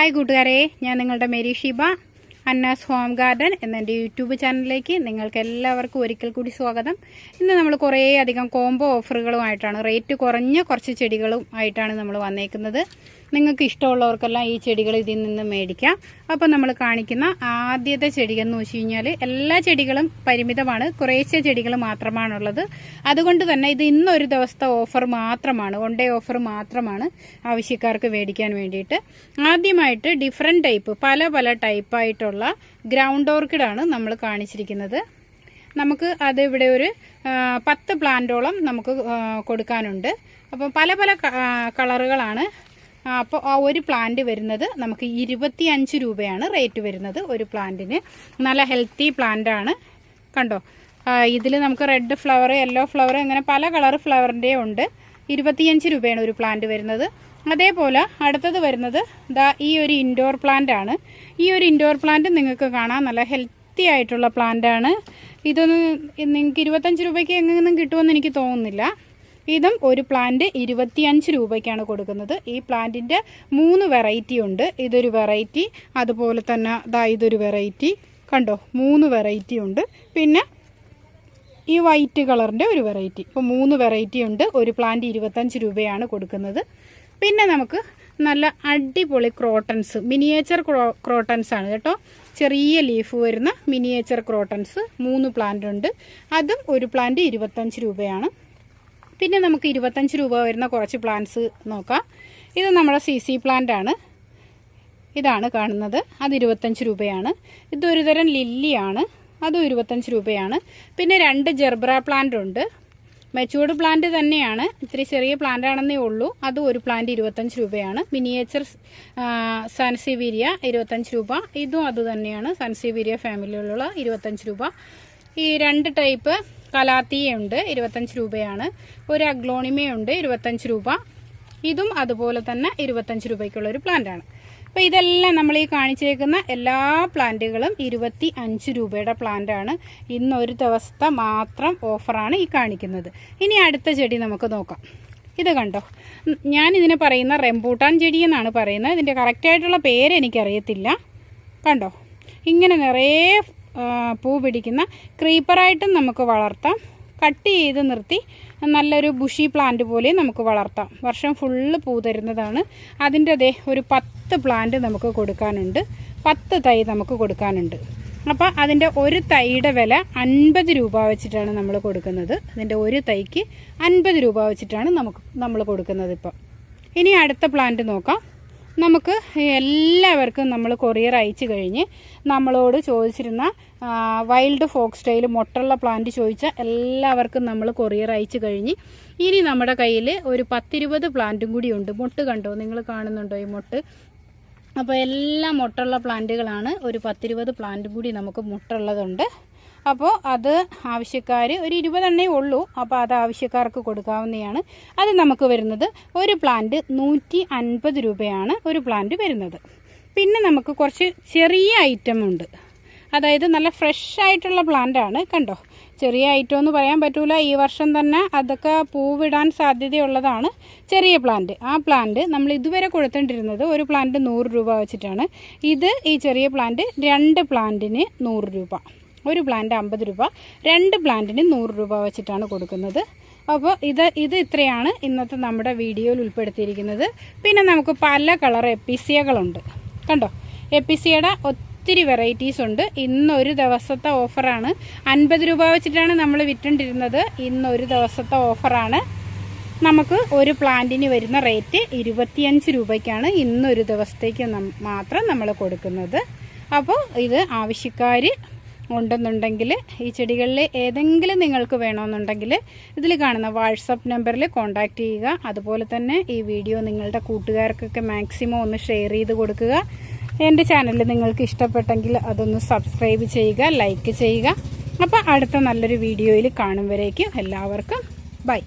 Hi കൂട്ടുകാരെ, ഞാൻ നിങ്ങളുടെ മേരി ഷീബ. അന്നാസ് ഹോം ഗാർഡൻ എന്ന എൻ്റെ യൂട്യൂബ് ചാനലിലേക്ക് നിങ്ങൾക്ക് എല്ലാവർക്കും ഒരിക്കൽ കൂടി സ്വാഗതം. ഇന്ന് നമ്മൾ കുറേ അധികം കോംബോ ഓഫറുകളുമായിട്ടാണ്, റേറ്റ് കുറഞ്ഞ കുറച്ച് ചെടികളും ആയിട്ടാണ് നമ്മൾ വന്നേക്കുന്നത്. നിങ്ങൾക്ക് ഇഷ്ടമുള്ളവർക്കെല്ലാം ഈ ചെടികൾ ഇതിൽ നിന്ന് മേടിക്കാം. അപ്പോൾ നമ്മൾ കാണിക്കുന്ന ആദ്യത്തെ ചെടി എന്ന് വെച്ച് കഴിഞ്ഞാൽ എല്ലാ ചെടികളും പരിമിതമാണ്, കുറേശ്ശെ ചെടികൾ മാത്രമാണുള്ളത്. അതുകൊണ്ട് തന്നെ ഇത് ഇന്നൊരു ദിവസത്തെ ഓഫർ മാത്രമാണ്, വൺ ഡേ ഓഫർ മാത്രമാണ് ആവശ്യക്കാർക്ക് മേടിക്കാൻ വേണ്ടിയിട്ട്. ആദ്യമായിട്ട് ഡിഫറെൻറ്റ് ടൈപ്പ്, പല ടൈപ്പായിട്ടുള്ള ഗ്രൗണ്ട് ഓർക്കിഡാണ് നമ്മൾ കാണിച്ചിരിക്കുന്നത്. നമുക്ക് അത് ഇവിടെ ഒരു 10 പ്ലാന്റോളം നമുക്ക് കൊടുക്കാനുണ്ട്. അപ്പം പല കളറുകളാണ്. അപ്പോൾ ആ ഒരു പ്ലാന്റ് വരുന്നത് നമുക്ക് 25 രൂപയാണ് റേറ്റ് വരുന്നത് ഒരു പ്ലാന്റിന്. നല്ല ഹെൽത്തി പ്ലാന്റാണ്. കണ്ടോ, ഇതിൽ നമുക്ക് റെഡ് ഫ്ലവർ, യെല്ലോ ഫ്ലവർ, അങ്ങനെ പല കളർ ഫ്ലവറിൻ്റെ ഉണ്ട്. 25 രൂപയാണ് ഒരു പ്ലാന്റ് വരുന്നത്. അതേപോലെ അടുത്തത് വരുന്നത് ഈ ഒരു ഇൻഡോർ പ്ലാന്റ് ആണ്. ഈ ഒരു ഇൻഡോർ പ്ലാന്റ് നിങ്ങൾക്ക് കാണാം, നല്ല ഹെൽത്തി ആയിട്ടുള്ള പ്ലാന്റ് ആണ്. ഇതൊന്നും നിങ്ങൾക്ക് 25 രൂപയ്ക്ക് എങ്ങനെയൊന്നും കിട്ടുമെന്ന് എനിക്ക് തോന്നുന്നില്ല. ഇതും ഒരു പ്ലാന്റ് 25 രൂപയ്ക്കാണ് കൊടുക്കുന്നത്. ഈ പ്ലാന്റിൻ്റെ 3 വെറൈറ്റി ഉണ്ട്. ഇതൊരു വെറൈറ്റി, അതുപോലെ തന്നെ ഇതൊരു വെറൈറ്റി. കണ്ടോ, 3 വെറൈറ്റി ഉണ്ട്. പിന്നെ ഈ വൈറ്റ് കളറിൻ്റെ ഒരു വെറൈറ്റി. ഇപ്പോൾ 3 വെറൈറ്റി ഉണ്ട്. ഒരു പ്ലാന്റ് 25 രൂപയാണ് കൊടുക്കുന്നത്. പിന്നെ നമുക്ക് നല്ല അടിപൊളി ക്രോട്ടൺസ്, മിനിയേച്ചർ ക്രോട്ടൺസ് ആണ് കേട്ടോ. ചെറിയ ലീഫ് വരുന്ന മിനിയേച്ചർ ക്രോട്ടൺസ് 3 പ്ലാന്റ് ഉണ്ട്. അതും ഒരു പ്ലാന്റ് 25 രൂപയാണ്. പിന്നെ നമുക്ക് 25 രൂപ വരുന്ന കുറച്ച് പ്ലാന്റ്സ് നോക്കാം. ഇത് നമ്മുടെ CC പ്ലാന്റ് ആണ്. ഇതാണ് കാണുന്നത്, അത് 25 രൂപയാണ്. ഇതൊരു തരം ലില്ലിയാണ്, അതും 25 രൂപയാണ്. പിന്നെ 2 ജെർബ്ര പ്ലാന്റ് ഉണ്ട്. മെച്ചൂർഡ് പ്ലാന്റ് തന്നെയാണ്, ഇത്തിരി ചെറിയ പ്ലാന്റ് ആണെന്നേ ഉള്ളൂ. അതും ഒരു പ്ലാന്റ് 25 രൂപയാണ്. മിനിയേച്ചർ സൺസിവീരിയ 25 രൂപ. ഇതും അത് തന്നെയാണ്, സൺസിവീരിയ ഫാമിലിയിലുള്ള 25 രൂപ. ഈ 2 ടൈപ്പ് കലാത്തിയുണ്ട്, 25 രൂപയാണ്. ഒരു അഗ്ലോണിമയുണ്ട്, 25 രൂപ. ഇതും അതുപോലെ തന്നെ 25 രൂപയ്ക്കുള്ളൊരു പ്ലാന്റാണ്. അപ്പോൾ ഇതെല്ലാം നമ്മൾ ഈ കാണിച്ചേക്കുന്ന എല്ലാ പ്ലാന്റുകളും 25 രൂപയുടെ പ്ലാന്റാണ്. ഇന്നൊരു ദിവസത്തെ മാത്രം ഓഫറാണ് ഈ കാണിക്കുന്നത്. ഇനി അടുത്ത ചെടി നമുക്ക് നോക്കാം. ഇത് കണ്ടോ, ഞാനിതിനെ പറയുന്ന റംബൂട്ടാൻ ചെടി എന്നാണ് പറയുന്നത്. ഇതിൻ്റെ കറക്റ്റായിട്ടുള്ള പേര് എനിക്കറിയത്തില്ല. കണ്ടോ, ഇങ്ങനെ നിറയെ പൂ പിടിക്കുന്ന ക്രീപ്പറായിട്ടും നമുക്ക് വളർത്താം. കട്ട് ചെയ്ത് നിർത്തി നല്ലൊരു ബുഷി പ്ലാന്റ് പോലെ നമുക്ക് വളർത്താം. വർഷം ഫുള്ള് പൂ തരുന്നതാണ്. അതിൻ്റെ ഒരു 10 പ്ലാന്റ് നമുക്ക് കൊടുക്കാനുണ്ട്, 10 തൈ നമുക്ക് കൊടുക്കാനുണ്ട്. അപ്പോൾ അതിൻ്റെ ഒരു തൈയുടെ വില 50 രൂപ വെച്ചിട്ടാണ് നമ്മൾ കൊടുക്കുന്നത്. അതിൻ്റെ ഒരു തൈക്ക് 50 രൂപ വെച്ചിട്ടാണ് നമ്മൾ കൊടുക്കുന്നത് ഇപ്പം. ഇനി അടുത്ത പ്ലാന്റ് നോക്കാം. നമുക്ക് എല്ലാവർക്കും നമ്മൾ കൊറിയർ അയച്ചു കഴിഞ്ഞ് നമ്മളോട് ചോദിച്ചിരുന്ന വൈൽഡ് ഫോക്സ് സ്റ്റൈൽ മൊട്ടുള്ള പ്ലാന്റ് ചോദിച്ച എല്ലാവർക്കും നമ്മൾ കൊറിയർ അയച്ചു കഴിഞ്ഞ് ഇനി നമ്മുടെ കയ്യിൽ ഒരു 10-20 പ്ലാന്റും കൂടി ഉണ്ട്. മൊട്ട് കണ്ടോ, നിങ്ങൾ കാണുന്നുണ്ടോ ഈ മൊട്ട്? അപ്പോൾ എല്ലാം മൊട്ടുള്ള പ്ലാന്റുകളാണ്. ഒരു 10-20 പ്ലാന്റും കൂടി നമുക്ക് മൊട്ടുള്ളതുണ്ട്. അപ്പോൾ അത് ആവശ്യക്കാർ ഒരു 20 എണ്ണേ ഉള്ളൂ. അപ്പോൾ അത് ആവശ്യക്കാർക്ക് കൊടുക്കാവുന്നതാണ്. അത് നമുക്ക് വരുന്നത് ഒരു പ്ലാന്റ് 150 രൂപയാണ് ഒരു പ്ലാന്റ് വരുന്നത്. പിന്നെ നമുക്ക് കുറച്ച് ചെറിയ ഐറ്റം ഉണ്ട്, അതായത് നല്ല ഫ്രഷ് ആയിട്ടുള്ള പ്ലാന്റാണ്. കണ്ടോ, ചെറിയ ഐറ്റം എന്ന് പറയാൻ പറ്റൂല, ഈ വർഷം തന്നെ അതൊക്കെ പൂവിടാൻ സാധ്യതയുള്ളതാണ്. ചെറിയ പ്ലാന്റ്, ആ പ്ലാന്റ് നമ്മൾ ഇതുവരെ കൊടുത്തിട്ടിരുന്നത് ഒരു പ്ലാന്റ് 100 രൂപ വെച്ചിട്ടാണ്. ഈ ചെറിയ പ്ലാന്റ് 2 പ്ലാന്റിന് 100 രൂപ, ഒരു പ്ലാന്റ് 50 രൂപ, 2 പ്ലാന്റിന് 100 രൂപ വെച്ചിട്ടാണ് കൊടുക്കുന്നത്. അപ്പോൾ ഇത് ഇത്രയാണ് ഇന്നത്തെ നമ്മുടെ വീഡിയോയിൽ ഉൾപ്പെടുത്തിയിരിക്കുന്നത്. പിന്നെ നമുക്ക് പല കളർ എപ്പിസിയകളുണ്ട്. കണ്ടോ, എപ്പിസിയയുടെ ഒത്തിരി വെറൈറ്റീസ് ഉണ്ട്. ഇന്നൊരു ദിവസത്തെ ഓഫറാണ്. 50 രൂപ വെച്ചിട്ടാണ് നമ്മൾ വിറ്റുകൊണ്ടിരുന്നത്. ഇന്നൊരു ദിവസത്തെ ഓഫറാണ്. നമുക്ക് ഒരു പ്ലാന്റിന് വരുന്ന റേറ്റ് 25 രൂപയ്ക്കാണ് ഇന്നൊരു ദിവസത്തേക്ക് മാത്രം നമ്മൾ കൊടുക്കുന്നത്. അപ്പോൾ ഇത് ആവശ്യക്കാർ ഉണ്ടെന്നുണ്ടെങ്കിൽ, ഈ ചെടികളിൽ ഏതെങ്കിലും നിങ്ങൾക്ക് വേണമെന്നുണ്ടെങ്കിൽ ഇതിൽ കാണുന്ന വാട്സപ്പ് നമ്പറിൽ കോൺടാക്റ്റ് ചെയ്യുക. അതുപോലെ തന്നെ ഈ വീഡിയോ നിങ്ങളുടെ കൂട്ടുകാർക്കൊക്കെ മാക്സിമം ഒന്ന് ഷെയർ ചെയ്ത് കൊടുക്കുക. എൻ്റെ ചാനൽ നിങ്ങൾക്ക് ഇഷ്ടപ്പെട്ടെങ്കിൽ അതൊന്ന് സബ്സ്ക്രൈബ് ചെയ്യുക, ലൈക്ക് ചെയ്യുക. അപ്പോൾ അടുത്ത നല്ലൊരു വീഡിയോയിൽ കാണും വരേക്കും എല്ലാവർക്കും ബൈ.